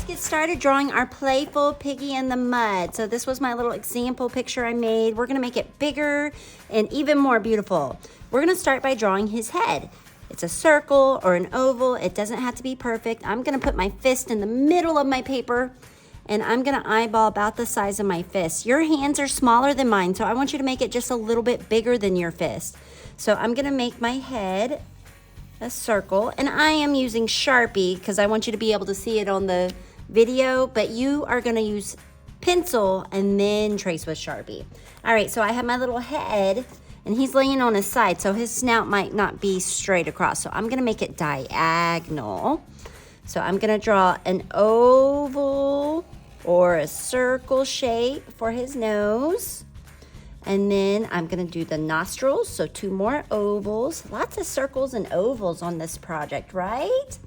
get started drawing our playful piggy in the mud. So this was my little example picture I made. We're gonna make it bigger and even more beautiful. We're gonna start by drawing his head. It's a circle or an oval. It doesn't have to be perfect. I'm gonna put my fist in the middle of my paper and I'm gonna eyeball about the size of my fist. Your hands are smaller than mine, so I want you to make it just a little bit bigger than your fist. So I'm gonna make my head a circle, and I am using Sharpie because I want you to be able to see it on the video, but you are gonna use pencil and then trace with Sharpie. All right, so I have my little head and he's laying on his side, so his snout might not be straight across. So I'm gonna make it diagonal. So I'm gonna draw an oval or a circle shape for his nose. And then I'm gonna do the nostrils, so 2 more ovals. Lots of circles and ovals on this project, right?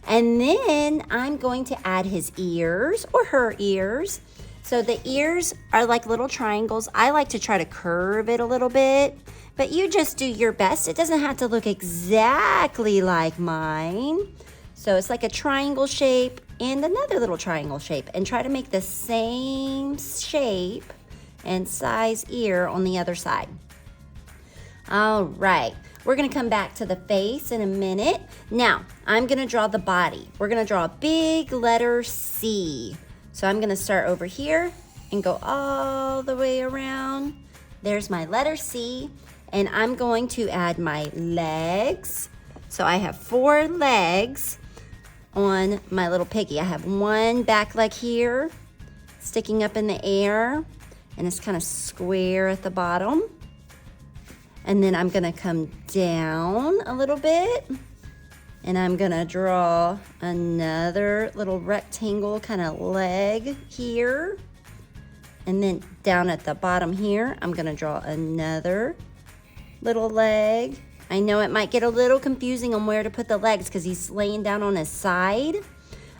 And then I'm going to add his ears or her ears. So the ears are like little triangles. I like to try to curve it a little bit, but you just do your best. It doesn't have to look exactly like mine. So it's like a triangle shape and another little triangle shape, and try to make the same shape and size ear on the other side. All right, we're gonna come back to the face in a minute. Now, I'm gonna draw the body. We're gonna draw a big letter C. So I'm gonna start over here and go all the way around. There's my letter C, and I'm going to add my legs. So I have 4 legs on my little piggy. I have 1 back leg here, sticking up in the air, and it's kind of square at the bottom. And then I'm gonna come down a little bit, and I'm gonna draw another little rectangle kind of leg here. And then down at the bottom here, I'm gonna draw another little leg. I know it might get a little confusing on where to put the legs because he's laying down on his side.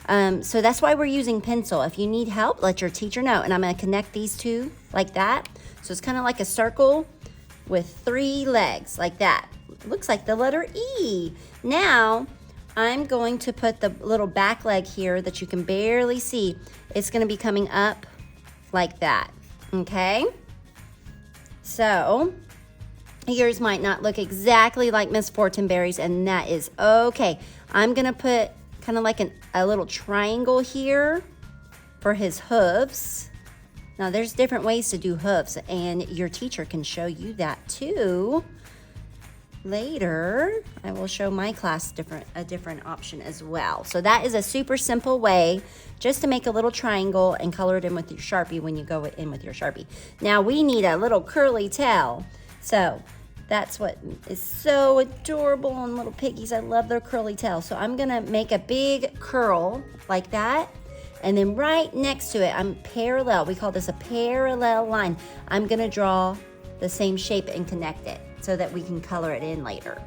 So that's why we're using pencil. If you need help, let your teacher know. And I'm gonna connect these 2 like that. So it's kind of like a circle with 3 legs like that. It looks like the letter E. Now, I'm going to put the little back leg here that you can barely see. It's gonna be coming up like that, okay? So, yours might not look exactly like Miss Fortenberry's, and that is okay. I'm gonna put kind of like a little triangle here for his hooves. Now there's different ways to do hooves, and your teacher can show you that too. Later, I will show my class a different option as well. So that is a super simple way just to make a little triangle and color it in with your Sharpie when you go in with your Sharpie. Now we need a little curly tail. So that's what is so adorable on little piggies. I love their curly tail. So I'm gonna make a big curl like that. And then right next to it, I'm parallel. We call this a parallel line. I'm gonna draw the same shape and connect it so that we can color it in later.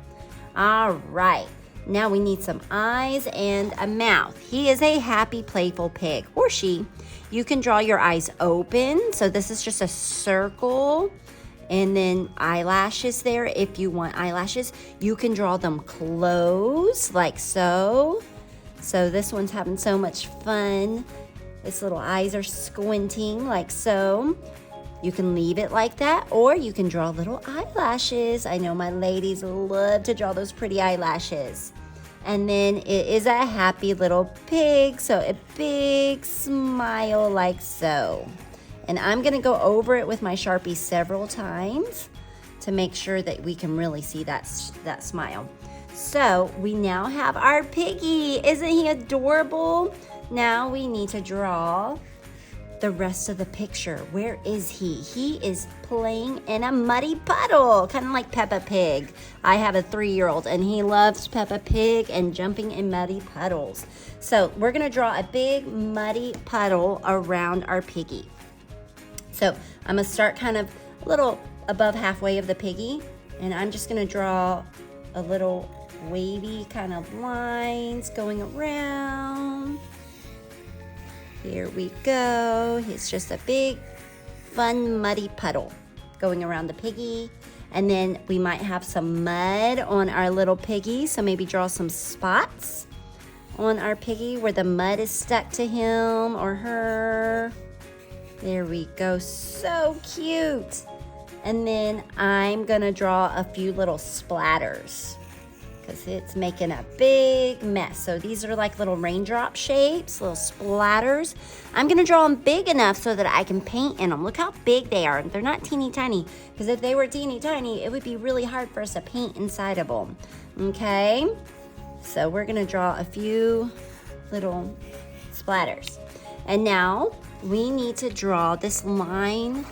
All right, now we need some eyes and a mouth. He is a happy, playful pig, or she. You can draw your eyes open. So this is just a circle. And then eyelashes there. If you want eyelashes, you can draw them closed like so. So this one's having so much fun. Its little eyes are squinting like so. You can leave it like that, or you can draw little eyelashes. I know my ladies love to draw those pretty eyelashes. And then it is a happy little pig, so a big smile like so. And I'm gonna go over it with my Sharpie several times to make sure that we can really see that smile. So we now have our piggy. Isn't he adorable? Now we need to draw the rest of the picture. Where is he? He is playing in a muddy puddle, kind of like Peppa Pig. I have a 3-year-old and he loves Peppa Pig and jumping in muddy puddles. So we're gonna draw a big muddy puddle around our piggy. So I'm gonna start kind of a little above halfway of the piggy, and I'm just gonna draw a little wavy kind of lines going around. Here we go. It's just a big, fun, muddy puddle going around the piggy. And then we might have some mud on our little piggy, so maybe draw some spots on our Piggie where the mud is stuck to him or her. There we go, so cute. And then I'm gonna draw a few little splatters because it's making a big mess. So these are like little raindrop shapes, little splatters. I'm gonna draw them big enough so that I can paint in them. Look how big they are. They're not teeny tiny, because if they were teeny tiny, it would be really hard for us to paint inside of them, okay? So we're gonna draw a few little splatters. And now we need to draw this line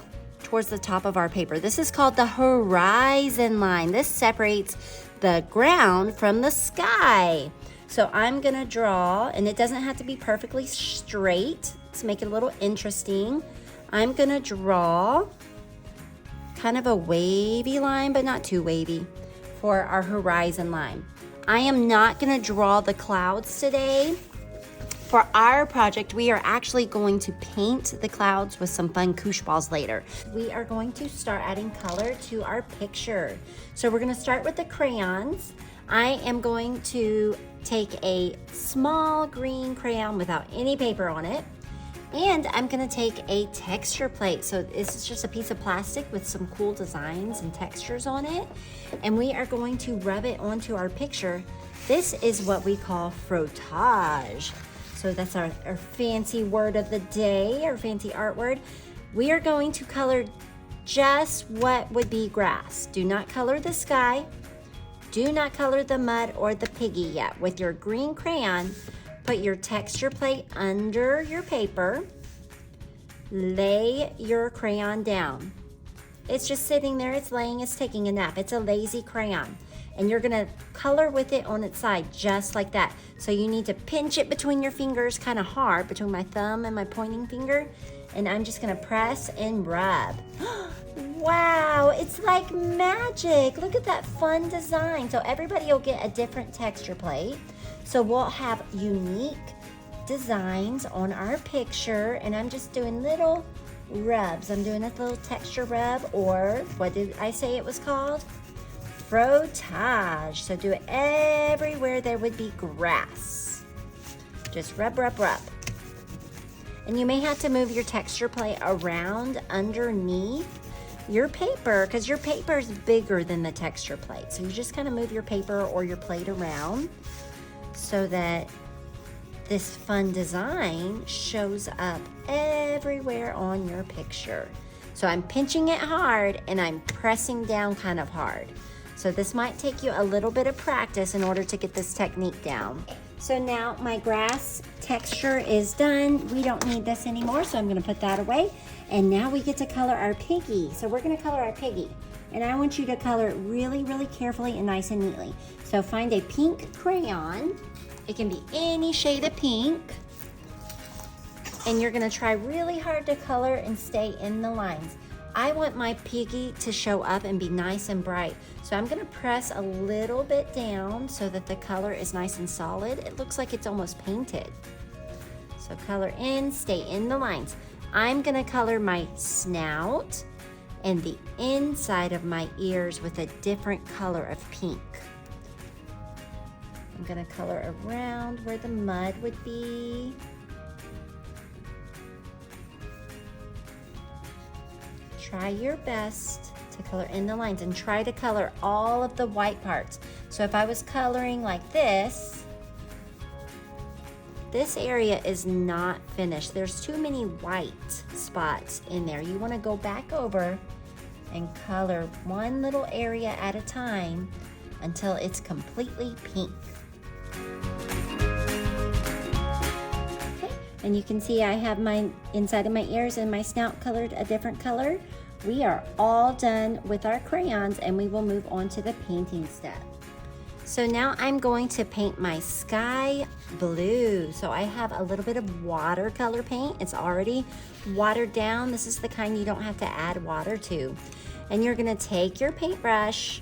towards the top of our paper. This is called the horizon line. This separates the ground from the sky. So I'm gonna draw, and it doesn't have to be perfectly straight. Let's make it a little interesting. I'm gonna draw kind of a wavy line, but not too wavy, for our horizon line. I am not gonna draw the clouds today. For our project, we are actually going to paint the clouds with some fun koosh balls later. We are going to start adding color to our picture. So we're gonna start with the crayons. I am going to take a small green crayon without any paper on it, and I'm gonna take a texture plate. So this is just a piece of plastic with some cool designs and textures on it, and we are going to rub it onto our picture. This is what we call frottage. So that's our fancy word of the day, our fancy art word. We are going to color just what would be grass. Do not color the sky. Do not color the mud or the Piggie yet. With your green crayon, put your texture plate under your paper. Lay your crayon down. It's just sitting there, it's laying, it's taking a nap. It's a lazy crayon. And you're gonna color with it on its side, just like that. So you need to pinch it between your fingers kind of hard, between my thumb and my pointing finger. And I'm just gonna press and rub. Wow, it's like magic. Look at that fun design. So everybody will get a different texture plate. So we'll have unique designs on our picture. And I'm just doing little rubs. I'm doing a little texture rub, or what did I say it was called? Frottage. So do it everywhere there would be grass. Just rub, rub, rub. And you may have to move your texture plate around underneath your paper, because your paper is bigger than the texture plate. So you just kind of move your paper or your plate around so that this fun design shows up everywhere on your picture. So I'm pinching it hard and I'm pressing down kind of hard. So this might take you a little bit of practice in order to get this technique down. So now my grass texture is done. We don't need this anymore, so I'm gonna put that away. And now we get to color our Piggie. So we're gonna color our Piggie. And I want you to color it really, really carefully and nice and neatly. So find a pink crayon. It can be any shade of pink. And you're gonna try really hard to color and stay in the lines. I want my Piggie to show up and be nice and bright. So I'm gonna press a little bit down so that the color is nice and solid. It looks like it's almost painted. So color in, stay in the lines. I'm gonna color my snout and the inside of my ears with a different color of pink. I'm gonna color around where the mud would be. Try your best to color in the lines and try to color all of the white parts. So if I was coloring like this area is not finished. There's too many white spots in there. You want to go back over and color one little area at a time until it's completely pink. Okay, and you can see I have my inside of my ears and my snout colored a different color. We are all done with our crayons and we will move on to the painting step. So now I'm going to paint my sky blue. So I have a little bit of watercolor paint. It's already watered down. This is the kind you don't have to add water to. And you're gonna take your paintbrush,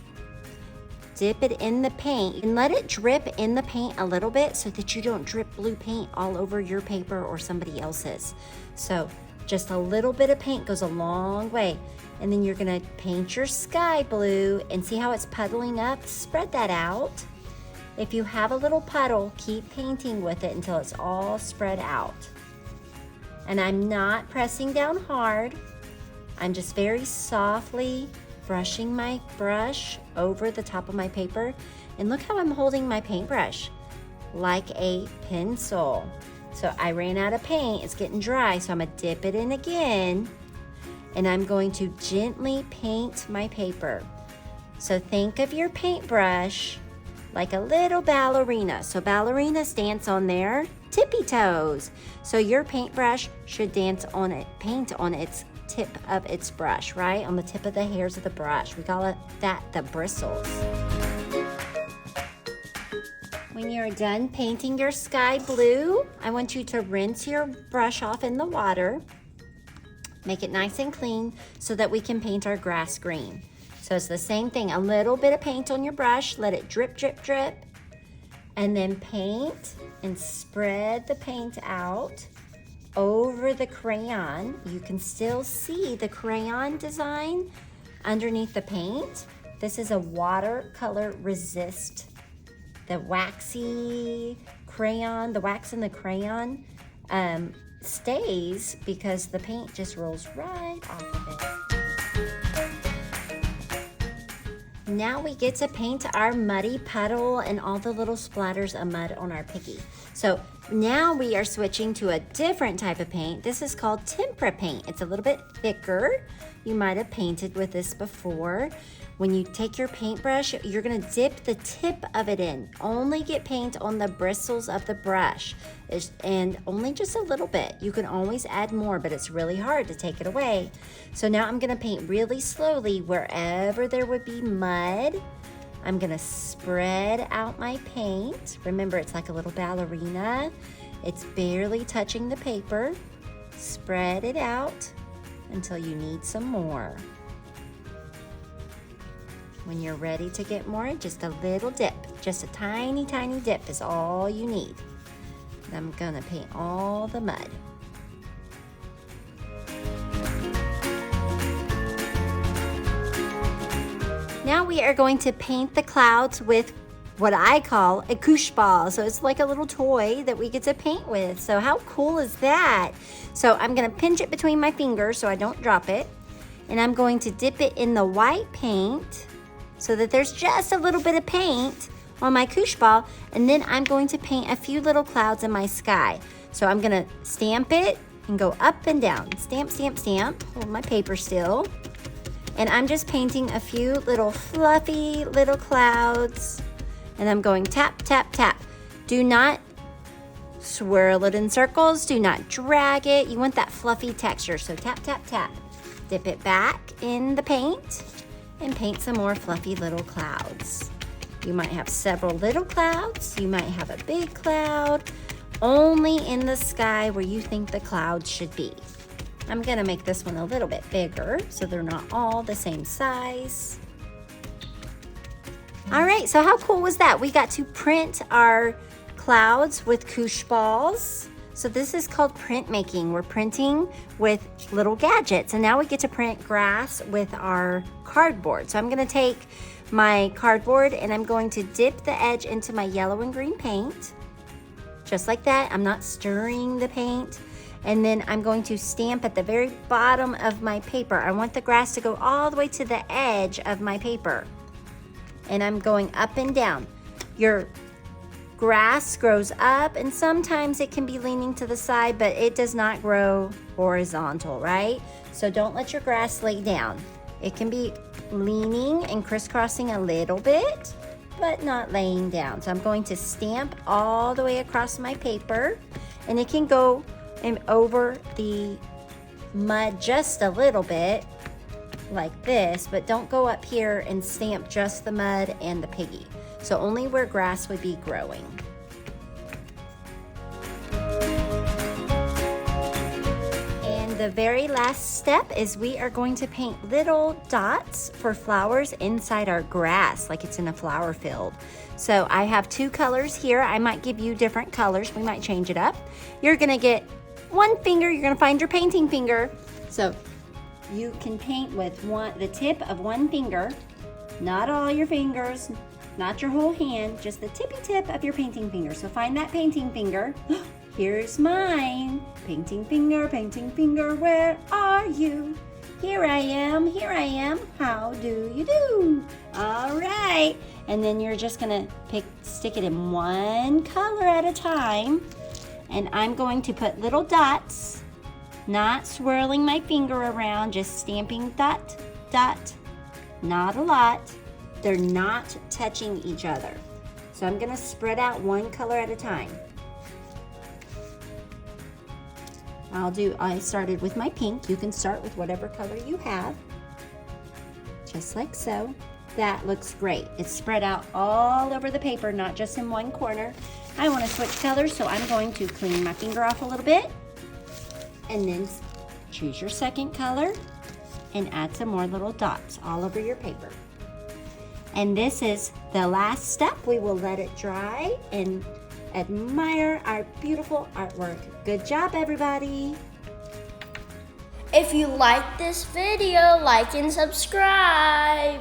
dip it in the paint, and let it drip in the paint a little bit so that you don't drip blue paint all over your paper or somebody else's. So just a little bit of paint goes a long way. And then you're gonna paint your sky blue and see how it's puddling up? Spread that out. If you have a little puddle, keep painting with it until it's all spread out. And I'm not pressing down hard. I'm just very softly brushing my brush over the top of my paper. And look how I'm holding my paintbrush, like a pencil. So I ran out of paint, it's getting dry, so I'm gonna dip it in again, and I'm going to gently paint my paper. So think of your paintbrush like a little ballerina. So ballerinas dance on their tippy toes. So your paintbrush should paint on its tip of its brush, right? On the tip of the hairs of the brush. We call that the bristles. When you're done painting your sky blue, I want you to rinse your brush off in the water. Make it nice and clean so that we can paint our grass green. So it's the same thing, a little bit of paint on your brush, let it drip, drip, drip, and then paint and spread the paint out over the crayon. You can still see the crayon design underneath the paint. This is a watercolor resist. The waxy crayon, the wax in the crayon stays because the paint just rolls right off of it. Now we get to paint our muddy puddle and all the little splatters of mud on our Piggie. So now we are switching to a different type of paint. This is called tempera paint. It's a little bit thicker. You might have painted with this before. When you take your paintbrush, you're gonna dip the tip of it in. Only get paint on the bristles of the brush, and only just a little bit. You can always add more, but it's really hard to take it away. So now I'm gonna paint really slowly wherever there would be mud. I'm gonna spread out my paint. Remember, it's like a little ballerina. It's barely touching the paper. Spread it out until you need some more. When you're ready to get more, just a little dip, just a tiny, tiny dip is all you need. And I'm gonna paint all the mud. Now we are going to paint the clouds with what I call a koosh ball. So it's like a little toy that we get to paint with. So how cool is that? So I'm gonna pinch it between my fingers so I don't drop it. And I'm going to dip it in the white paint so that there's just a little bit of paint on my koosh ball, and then I'm going to paint a few little clouds in my sky. So I'm gonna stamp it and go up and down. Stamp, stamp, stamp, hold my paper still. And I'm just painting a few little fluffy little clouds, and I'm going tap, tap, tap. Do not swirl it in circles, do not drag it. You want that fluffy texture, so tap, tap, tap. Dip it back in the paint, and paint some more fluffy little clouds. You might have several little clouds, you might have a big cloud, only in the sky where you think the clouds should be. I'm gonna make this one a little bit bigger so they're not all the same size. All right, so how cool was that? We got to print our clouds with koosh balls. So this is called printmaking. We're printing with little gadgets. And now we get to print grass with our cardboard. So I'm gonna take my cardboard and I'm going to dip the edge into my yellow and green paint. Just like that, I'm not stirring the paint. And then I'm going to stamp at the very bottom of my paper. I want the grass to go all the way to the edge of my paper. And I'm going up and down. Your grass grows up, and sometimes it can be leaning to the side, but it does not grow horizontal, right? So don't let your grass lay down. It can be leaning and crisscrossing a little bit, but not laying down. So I'm going to stamp all the way across my paper, and it can go over the mud just a little bit like this, but don't go up here and stamp just the mud and the Piggie. So only where grass would be growing. And the very last step is we are going to paint little dots for flowers inside our grass, like it's in a flower field. So I have two colors here. I might give you different colors. We might change it up. You're gonna get one finger. You're gonna find your painting finger. So you can paint with the tip of one finger, not all your fingers. not your whole hand, just the tippy tip of your painting finger. So find that painting finger. Here's mine. Painting finger, where are you? Here I am, how do you do? All right, and then you're just gonna stick it in one color at a time. And I'm going to put little dots, not swirling my finger around, just stamping dot, dot, not a lot. They're not touching each other. So I'm gonna spread out one color at a time. I started with my pink. You can start with whatever color you have. Just like so. That looks great. It's spread out all over the paper, not just in one corner. I want to switch colors, so I'm going to clean my finger off a little bit. And then choose your second color and add some more little dots all over your paper. And this is the last step. We will let it dry and admire our beautiful artwork. Good job, everybody. If you like this video, like and subscribe.